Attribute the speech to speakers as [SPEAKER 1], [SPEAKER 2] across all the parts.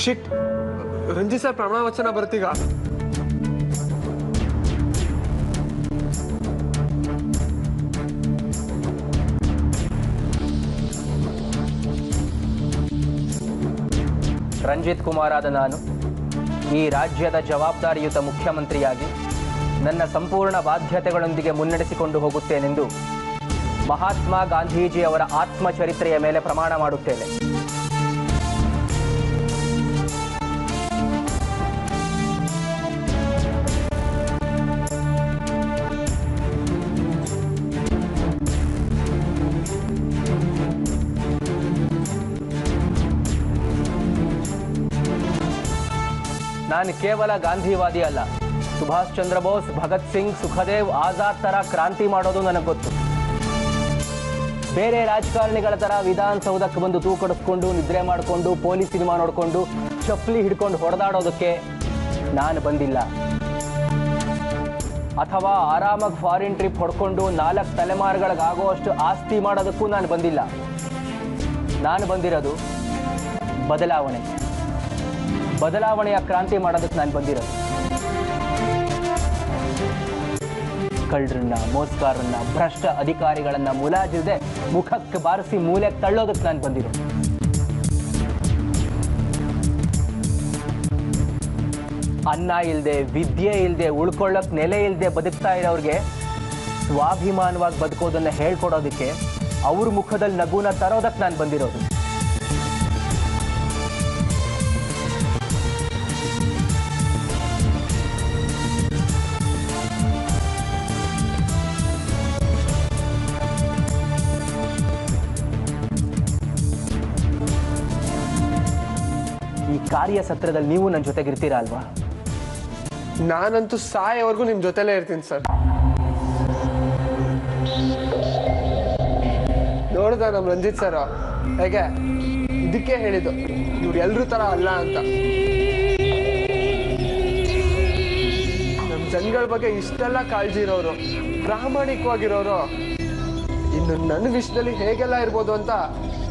[SPEAKER 1] ಶಿಟ್, Ranjit sir ಪ್ರಮಾಣ ವಚನ ಬರ್ತೀಗ.
[SPEAKER 2] ರಂಜಿತ್ ಕುಮಾರ್ ಆದ ನಾನು ಈ ರಾಜ್ಯದ ಜವಾಬ್ದಾರಿಯುತ ಮುಖ್ಯಮಂತ್ರಿಯಾಗಿ ನನ್ನ ಸಂಪೂರ್ಣ ಬಾಧ್ಯತೆಗಳೊಂದಿಗೆ ಮುನ್ನಡೆಸಿಕೊಂಡು ಹೋಗುತ್ತೇನೆಂದು ಮಹಾತ್ಮ ಗಾಂಧೀಜಿಯವರ ಆತ್ಮಚರಿತ್ರೆಯ ಮೇಲೆ ಪ್ರಮಾಣ ಮಾಡುತ್ತೇನೆ. ನಾನು ಕೇವಲ ಗಾಂಧಿವಾದಿ ಅಲ್ಲ. ಸುಭಾಷ್ ಚಂದ್ರ ಬೋಸ್, ಭಗತ್ ಸಿಂಗ್, ಸುಖದೇವ್, ಆಜಾದ್ ತರ ಕ್ರಾಂತಿ ಮಾಡೋದು ನನಗೆ ಗೊತ್ತು. ಬೇರೆ ರಾಜಕಾರಣಿಗಳ ತರ ವಿಧಾನಸೌಧಕ್ಕೆ ಬಂದು ತೂಕಡಿಸ್ಕೊಂಡು ನಿದ್ರೆ ಮಾಡಿಕೊಂಡು ಪೊಲೀಸ್ ಸಿನಿಮಾ ನೋಡಿಕೊಂಡು ಚಪ್ಪಲಿ ಹಿಡ್ಕೊಂಡು ಹೊಡೆದಾಡೋದಕ್ಕೆ ನಾನು ಬಂದಿಲ್ಲ. ಅಥವಾ ಆರಾಮಾಗಿ ಫಾರಿನ್ ಟ್ರಿಪ್ ಹೊಡ್ಕೊಂಡು 4 ತಲೆಮಾರುಗಳಿಗಾಗುವಷ್ಟು ಆಸ್ತಿ ಮಾಡೋದಕ್ಕೂ ನಾನು ಬಂದಿಲ್ಲ. ನಾನು ಬಂದಿರೋದು ಬದಲಾವಣೆಯ ಕ್ರಾಂತಿ ಮಾಡೋದಕ್ಕೆ ನಾನು ಬಂದಿರೋದು. ಕಳ್ಳರನ್ನ, ಮೋಸಗಾರರನ್ನ, ಭ್ರಷ್ಟ ಅಧಿಕಾರಿಗಳನ್ನ ಮುಲಾಜಿಲ್ಲದೆ ಮುಖಕ್ಕೆ ಬಾರಿಸಿ ಮೂಲೆಗೆ ತಳ್ಳೋದಕ್ಕೆ ನಾನು ಬಂದಿರೋದು. ಅನ್ನ ಇಲ್ಲದೆ, ವಿದ್ಯೆ ಇಲ್ಲದೆ, ಉಳ್ಕೊಳ್ಳೋಕೆ ನೆಲೆ ಇಲ್ಲದೆ ಬದುಕ್ತಾ ಇರೋರಿಗೆ ಸ್ವಾಭಿಮಾನವಾಗಿ ಬದುಕೋದನ್ನ ಹೇಳ್ಕೊಡೋದಕ್ಕೆ, ಅವ್ರ ಮುಖದಲ್ಲಿ ನಗುನ ತರೋದಕ್ಕೆ ನಾನು ಬಂದಿರೋದು. ಈ ಕಾರ್ಯಸತ್ರದಲ್ಲಿ ನೀವು ನನ್ನ ಜೊತೆಗಿರ್ತೀರಾ ಅಲ್ವಾ?
[SPEAKER 1] ನಾನಂತೂ ಸಾಯವರೆಗೂ ನಿಮ್ ಜೊತೆಲೇ ಇರ್ತೀನಿ ಸರ್. ನೋಡ್ದ ನಮ್ ರಂಜಿತ್ ಸರ್ ಹೇಗೆ? ಇದಕ್ಕೆ ಹೇಳಿದ್ದು ಇವ್ರು ಎಲ್ರೂ ತರ ಅಲ್ಲ ಅಂತ. ನಮ್ ಜನಗಳ ಬಗ್ಗೆ ಇಷ್ಟೆಲ್ಲ ಕಾಳಜಿ ಇರೋರು, ಪ್ರಾಮಾಣಿಕವಾಗಿರೋರು, ಇನ್ನು ನನ್ನ ವಿಷಯದಲ್ಲಿ ಹೇಗೆಲ್ಲ ಇರ್ಬೋದು ಅಂತ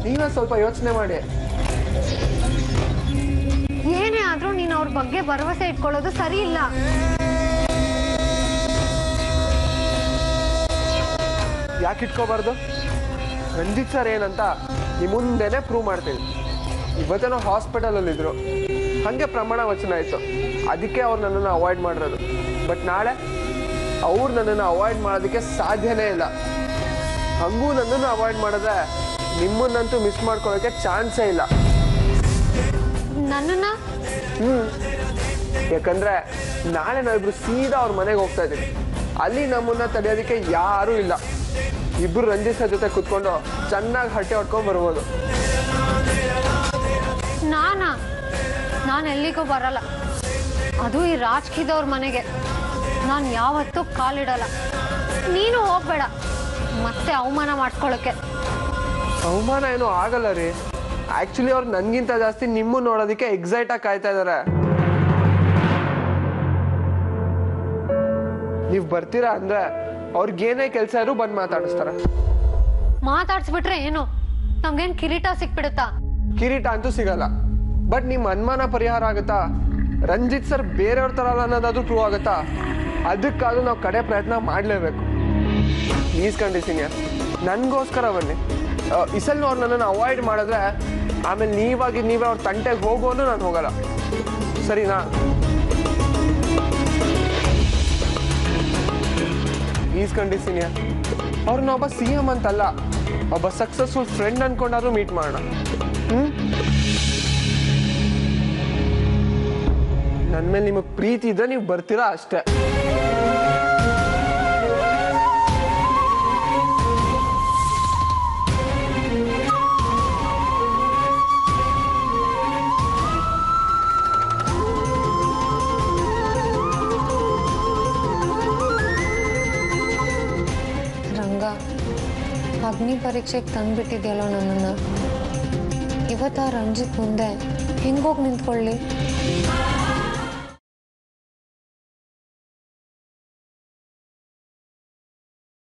[SPEAKER 1] ನೀವೇ ಸ್ವಲ್ಪ ಯೋಚನೆ ಮಾಡಿ.
[SPEAKER 3] ಏನೇ ಆದ್ರೂ ನೀನು ಅವ್ರ ಬಗ್ಗೆ ಭರವಸೆ ಇಟ್ಕೊಳ್ಳೋದು ಸರಿ ಇಲ್ಲ.
[SPEAKER 1] ಯಾಕೆ ಇಟ್ಕೋಬಾರ್ದು? ರಂಜಿತ್ ಸರ್ ಏನಂತ ಈ ಮುಂದೆನೆ ಪ್ರೂವ್ ಮಾಡ್ತೀವಿ. ಇವತ್ತೇನೋ ಹಾಸ್ಪಿಟಲ್ ಇದ್ರು, ಹಂಗೆ ಪ್ರಮಾಣ ವಚನ ಆಯ್ತು, ಅದಕ್ಕೆ ಅವ್ರು ನನ್ನನ್ನು ಅವಾಯ್ಡ್ ಮಾಡಿರೋದು. ಬಟ್ ನಾಳೆ ಅವ್ರು ನನ್ನನ್ನು ಅವಾಯ್ಡ್ ಮಾಡೋದಕ್ಕೆ ಸಾಧ್ಯನೇ ಇಲ್ಲ. ಹಂಗೂ ನನ್ನನ್ನು ಅವಾಯ್ಡ್ ಮಾಡಿದ್ರೆ ನಿಮ್ಮನ್ನಂತೂ ಮಿಸ್ ಮಾಡ್ಕೊಳ್ಳೋಕೆ ಚಾನ್ಸೇ ಇಲ್ಲ.
[SPEAKER 3] ನನ್ನನ್ನ?
[SPEAKER 1] ಯಾಕಂದ್ರೆ ನಾಳೆ ನಾವಿಬ್ರು ಸೀದಾ ಅವ್ರ ಮನೆಗೆ ಹೋಗ್ತಾ ಇದೀವಿ. ಅಲ್ಲಿ ನಮ್ಮನ್ನ ತಡೆಯೋದಕ್ಕೆ ಯಾರೂ ಇಲ್ಲ. ಇಬ್ರು ರಂಜಿತ್ ಸರ್ ಜೊತೆ ಕುತ್ಕೊಂಡು ಚೆನ್ನಾಗಿ ಹಟ್ಟೆ ಹೊಡ್ಕೊಂಡ್ ಬರ್ಬೋದು.
[SPEAKER 3] ನಾನು ಎಲ್ಲಿಗೂ ಬರಲ್ಲ, ಅದು ಈ ರಾಜಕೀಯದವ್ರ ಮನೆಗೆ ನಾನು ಯಾವತ್ತೂ ಕಾಲಿಡಲ್ಲ. ನೀನು ಹೋಗ್ಬೇಡ ಮತ್ತೆ ಅವಮಾನ ಮಾಡ್ಕೊಳ್ಳೋಕೆ.
[SPEAKER 1] ಅವಮಾನ ಏನೂ ಆಗಲ್ಲ ರೀ. ಆಕ್ಚುಲಿ ಅವ್ರು ನನ್ಗಿಂತ ಜಾಸ್ತಿ ನಿಮ್ಮ ನೋಡೋದಕ್ಕೆ ಎಕ್ಸೈಟ್ ಆಗಿ ಕಾಯ್ತಾ ಇದಾರೆ. ನೀವ್ ಬರ್ತೀರಾ ಅಂದ್ರೆ ಅವ್ರಿಗೇನೇ ಕೆಲಸ ಇರು ಬಂದ್ ಮಾತಾಡಿಸ್ತಾರ.
[SPEAKER 3] ಮಾತಾಡ್ಸ್ಬಿಟ್ರೆ ಏನು, ನಮ್ಗೇನ್ ಕಿರೀಟ ಸಿಕ್ಬಿಡುತ್ತಾ?
[SPEAKER 1] ಕಿರೀಟ ಅಂತೂ ಸಿಗಲ್ಲ. ಬಟ್ ನಿಮ್ ಅನುಮಾನ ಪರಿಹಾರ ಆಗುತ್ತಾ? ರಂಜಿತ್ ಸರ್ ಬೇರೆಯವ್ರ ತರ ಅಲ್ಲ ಅನ್ನೋದಾದ್ರೂ ಪ್ರೂವ್ ಆಗುತ್ತಾ? ಅದಕ್ಕಾದ್ರೂ ನಾವು ಕಡೆ ಪ್ರಯತ್ನ ಮಾಡ್ಲೇಬೇಕು. ಪ್ಲೀಸ್ ಕಂಡೀಸಿಂಗ್, ನನ್ಗೋಸ್ಕರ ಬನ್ನಿ. ಈ ಸಲ ಅವ್ರು ನನ್ನನ್ನು ಅವಾಯ್ಡ್ ಮಾಡಿದ್ರೆ ಆಮೇಲೆ ನೀವೇ ಅವ್ರ ತಂಟೆಗೆ ಹೋಗೋನು ನಾನು ಹೋಗಲ್ಲ. ಸರಿನಾ? ಪ್ಲೀಸ್ ಕಂಡೀಸಿಂಗ್, ಅವ್ರನ್ನ ಒಬ್ಬ CM ಅಂತಲ್ಲ, ಒಬ್ಬ ಸಕ್ಸಸ್ಫುಲ್ ಫ್ರೆಂಡ್ ಅನ್ಕೊಂಡಾದ್ರೂ ಮೀಟ್ ಮಾಡೋಣ. ನನ್ನ ಮೇಲೆ ನಿಮಗೆ ಪ್ರೀತಿ ಇದ್ರೆ ನೀವು ಬರ್ತೀರಾ ಅಷ್ಟೇ.
[SPEAKER 3] ಅಗ್ನಿ ಪರೀಕ್ಷೆಗೆ ತಂದ್ಬಿಟ್ಟಿದ್ಯಲ್ಲೋ ನನ್ನನ್ನು. ಇವತ್ತು ರಂಜಿತ್ ಮುಂದೆ ಹೆಂಗೋಗಿ ನಿಂತ್ಕೊಳ್ಳಿ?